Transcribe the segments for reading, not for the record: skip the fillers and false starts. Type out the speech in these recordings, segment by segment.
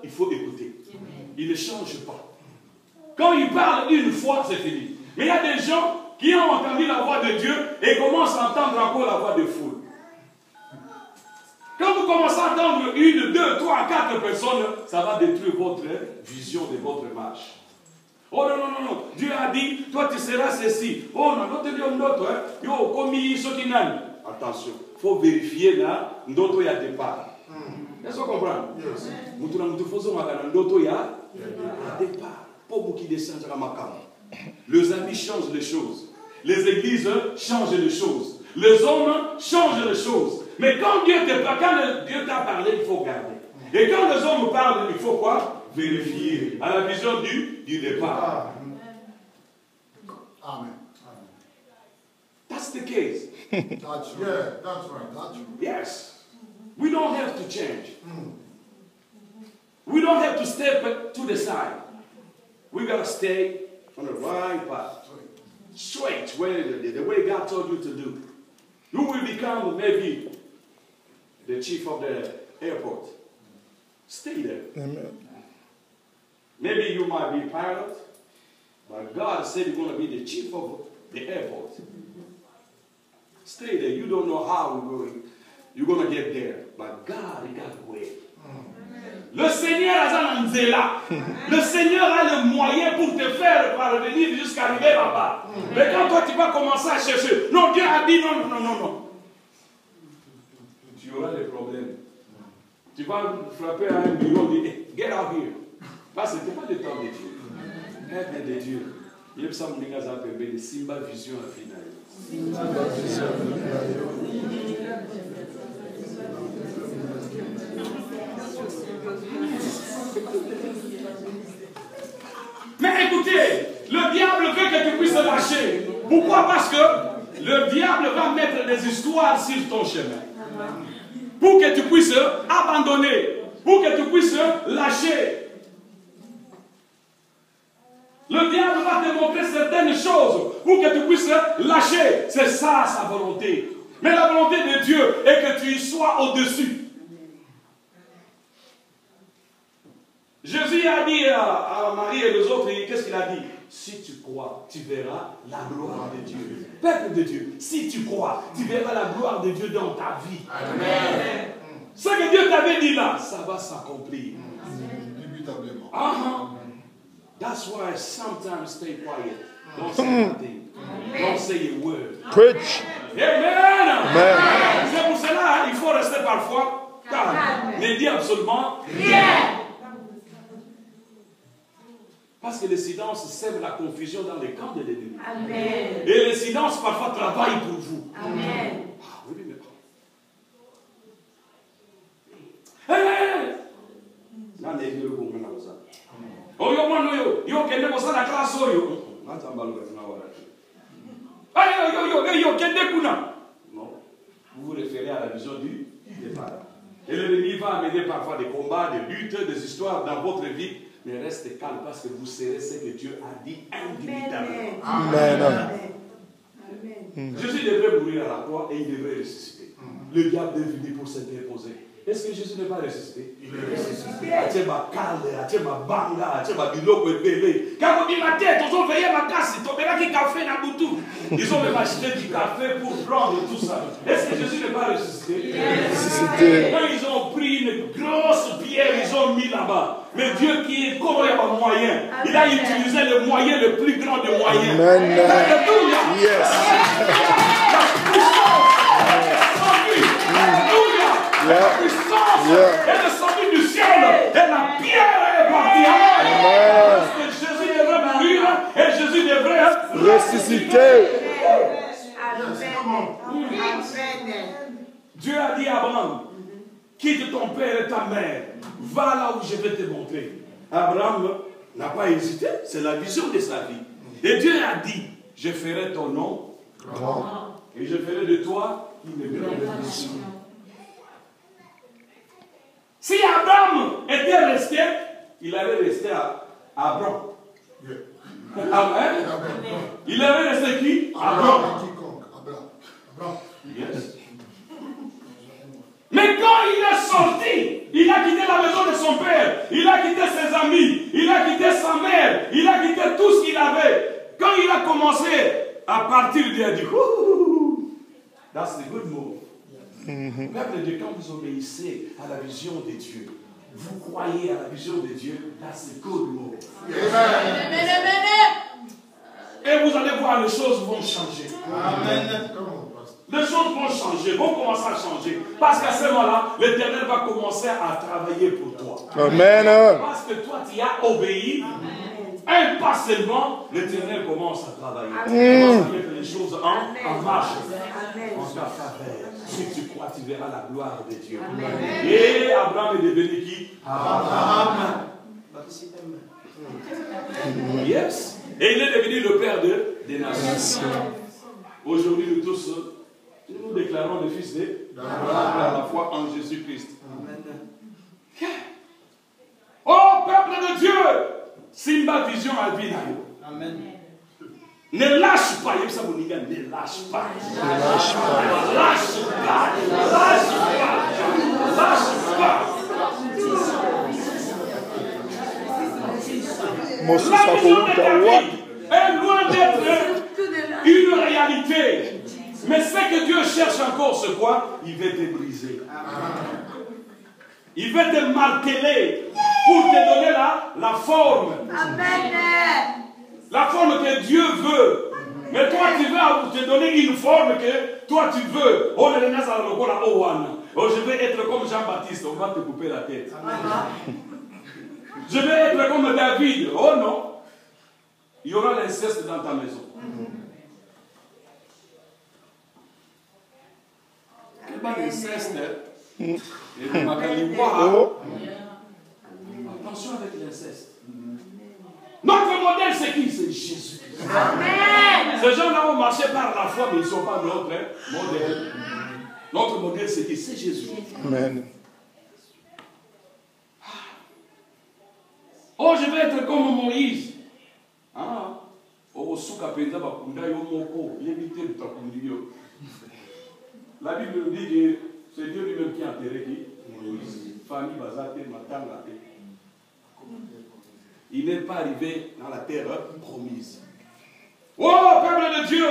il faut écouter. Il ne change pas. Quand il parle une fois, c'est fini. Mais il y a des gens qui ont entendu la voix de Dieu et commencent à entendre encore la voix de foule. Quand vous commencez à entendre 1, 2, 3, 4 personnes, ça va détruire votre vision de votre marche. Oh non, non, non, non. Dieu a dit, toi tu seras ceci. Oh non, non, d'autres, yo, comme il attention, il faut vérifier là, d'autres il y a départ. Est-ce que vous comprenez? Les amis changent les choses. Les églises changent les choses. Les hommes changent les choses. Mais quand Dieu t'a parlé, il faut garder. Et quand les hommes parlent, il faut quoi? Vérifier. À la vision du départ. Amen. That's the case. That's right. Yeah, that's right. That's right. Yes. We don't have to change. We don't have to step to the side. We got to stay on the right path. Straight, the way God told you to do. You will become maybe the chief of the airport. Stay there. Amen. Maybe you might be a pilot, but God said you're going to be the chief of the airport. Stay there. You don't know how you're going to get there, but God, He got a way. Le Seigneur a Nzela. Le Seigneur a le moyen pour te faire parvenir jusqu'à arriver là-bas. Mais quand toi tu vas commencer à chercher, non, Dieu a dit non, non, non, non. Tu auras des problèmes. Tu vas frapper à un bureau et dire, hey, get out here. Parce que ce n'était pas le temps de Dieu. Mais de Dieu. Il y a ça, mon gars, ça peut être Simba Vision à finale. Simba Vision à finale. Mais écoutez, le diable veut que tu puisses lâcher. Pourquoi? Parce que le diable va mettre des histoires sur ton chemin. Pour que tu puisses abandonner. Pour que tu puisses lâcher. Le diable va te montrer certaines choses pour que tu puisses lâcher. C'est ça sa volonté. Mais la volonté de Dieu est que tu y sois au-dessus. Jésus a dit à Marie et les autres, qu'est-ce qu'il a dit? Si tu crois, tu verras la gloire de Dieu. Peuple de Dieu, si tu crois, tu verras la gloire de Dieu dans ta vie. Amen. Ce que Dieu t'avait dit là, ça va s'accomplir. Indubitablement. That's why sometimes stay quiet. Don't say nothing. Don't say a word. Preach. Amen. Amen. C'est pour cela il faut rester parfois calme. Ne dis absolument rien. Parce que le silence sème la confusion dans les camps de l'ennemi. Et le silence parfois travaille pour vous. Amen. Ah, oui, mais là, on est venu au moment où ça. Oh, yo, man, yo, kende bosa la classe, yo. Yo, kende kuna. Non, vous vous référez à la vision du départ. Et l'ennemi va amener parfois des combats, des luttes, des histoires dans votre vie. Mais restez calme parce que vous serez ce que Dieu a dit indubitablement. Amen. Jésus devrait mourir à la croix et il devrait ressusciter. Le diable est venu pour s'interposer. Est-ce que Jésus n'est pas ressuscité? Il est ressuscité. Atema kale, atema banga, atema biloko ebele. Quand vous dites ma tête, ils ont veillé ma casse, ils ont veillé café na boutou. Ils ont même acheté du café pour prendre tout ça. Est-ce que Jésus n'est pas ressuscité? Il est ressuscité. Quand ils ont pris une grosse pierre, ils ont mis là-bas. Mais Dieu qui est comme un moyen, il a utilisé le moyen le plus grand des moyens. Alléluia. Yes. La puissance est descendue du ciel et la pierre est partie. Parce que Jésus devrait mourir et Jésus devrait ressusciter. Dieu a dit à Abraham, quitte ton père et ta mère, va là où je vais te montrer. Abraham n'a pas hésité, c'est la vision de sa vie. Et Dieu a dit, je ferai ton nom grand et je ferai de toi une grande nation. Si Abraham était resté, il avait resté à Abraham. Amen. Il avait resté qui? Abraham. Yes. Mais quand il est sorti, il a quitté la maison de son père, il a à partir d'il a dit, that's the good move. Peuple de quand vous obéissez à la vision de Dieu, vous croyez à la vision de Dieu, that's the good move. Et vous allez voir, les choses vont changer. Amen. Les choses vont changer, vont commencer à changer. Parce qu'à ce moment-là, l'Éternel va commencer à travailler pour toi. Amen. Parce que toi, tu as obéi. Un pas seulement, l'Éternel commence à travailler. Il commence à mettre les choses en marche. En ta faveur. Si tu crois, tu verras la gloire de Dieu. Amen. Et Abraham est devenu qui? Abraham. Yes. Et il est devenu le père des nations. Aujourd'hui, nous tous, nous déclarons le fils d'Abraham à la foi en Jésus-Christ. Oh, peuple de Dieu! Simba vision albinayo. Amen. Ne lâche pas, ne lâche pas. Ne lâche pas. Lâche pas. Lâche pas. Lâche pas. La vision de David est loin d'être une réalité. Mais ce que Dieu cherche encore, c'est quoi? Il veut te briser. Il veut te marteler pour te donner la forme. Amen. La forme que Dieu veut. Mais toi, tu veux te donner une forme que toi, tu veux. Oh, je vais être comme Jean-Baptiste. On va te couper la tête. Je vais être comme David. Oh non. Il y aura l'inceste dans ta maison. Quel pas l'inceste? Attention avec l'inceste. Notre modèle, c'est qui? C'est Jésus. Amen. Ces gens-là ont marché par la foi, mais ils ne sont pas notre modèle. Notre modèle, c'est qui? C'est Jésus. Amen. Oh, je vais être comme Moïse. Ah. Oh, la Bible nous dit que c'est Dieu lui-même qui a enterré qui? Moïse. Famille Bazate, Matangate. Il n'est pas arrivé dans la terre promise. Oh, peuple de Dieu!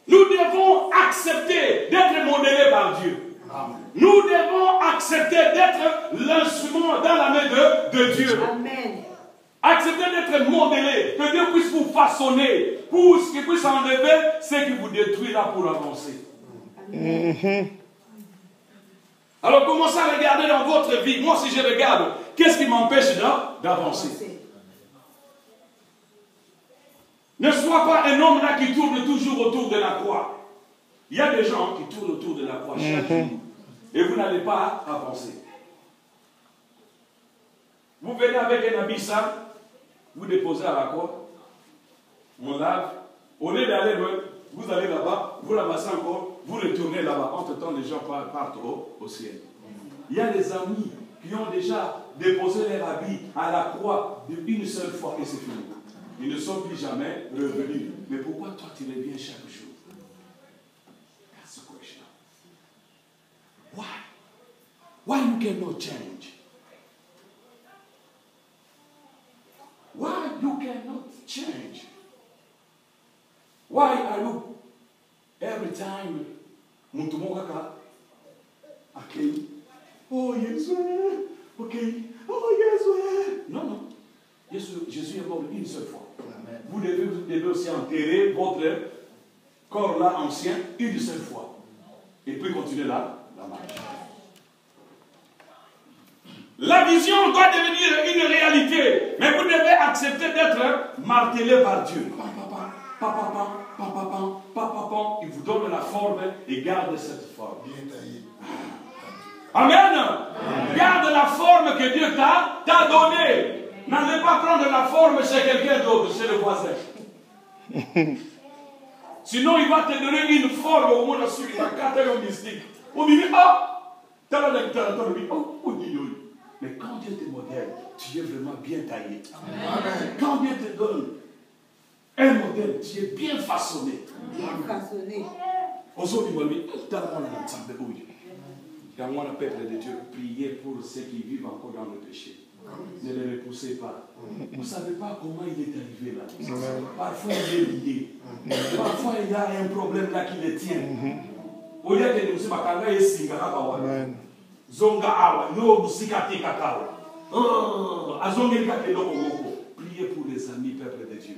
Nous devons accepter d'être modélés par Dieu. Amen. Nous devons accepter d'être l'instrument dans la main de Dieu. Amen. Acceptez d'être modélé, que Dieu puisse vous façonner, pour qu'il puisse enlever ce qui vous détruit là pour avancer. Alors commencez à regarder dans votre vie. Moi, si je regarde, qu'est-ce qui m'empêche d'avancer? Ne sois pas un homme là qui tourne toujours autour de la croix. Il y a des gens qui tournent autour de la croix chaque jour. Et vous n'allez pas avancer. Vous venez avec un habit sale, vous déposez à la croix, on lave. Au lieu d'aller loin, vous allez là-bas, vous ramassez encore, vous retournez là-bas. Entre-temps, les gens partent au ciel. Il y a des amis qui ont déjà déposé leur habit à la croix une seule fois et c'est fini. Ils ne sont plus jamais revenus. Mais pourquoi toi tu reviens chaque jour? That's the question. Why? Why you cannot change? Why you cannot change? Why are you every time Muntumokaka? Okay. Oh yes, okay. Oh yes, non, non. Jésus est mort une seule fois. Amen. Vous devez aussi enterrer votre corps là ancien une seule fois. Et puis continuer la marche. La vision doit devenir une réalité. Mais vous devez accepter d'être martelé par Dieu. Il vous donne la forme et garde cette forme. Amen. Amen. Garde la forme que Dieu t'a donnée. N'allez pas prendre la forme chez quelqu'un d'autre, chez le voisin. Sinon, il va te donner une forme au monde sur la carte mystique. On dit, mais quand Dieu te modèle, tu es vraiment bien taillé. Amen. Quand Dieu te donne un modèle, tu es bien façonné. Bien façonné. Dans mon peuple de Dieu, priez pour ceux qui vivent encore dans le péché. Ne les repoussez sait pas. Vous ne savez pas comment il est arrivé là. Parfois il est lié. Parfois il y a un problème là qui le tient. Au lieu que nous sommes à Kanga et Singara Kawa. Zonga Awa, yo Musikati Kakao. Azongelika Keloko. Priez pour les amis, peuple de Dieu.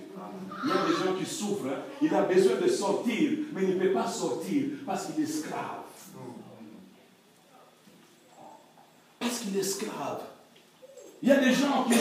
Il y a des gens qui souffrent. Hein. Il a besoin de sortir, mais il ne peut pas sortir parce qu'il est esclave. Parce qu'il est esclave. Il y a des gens qui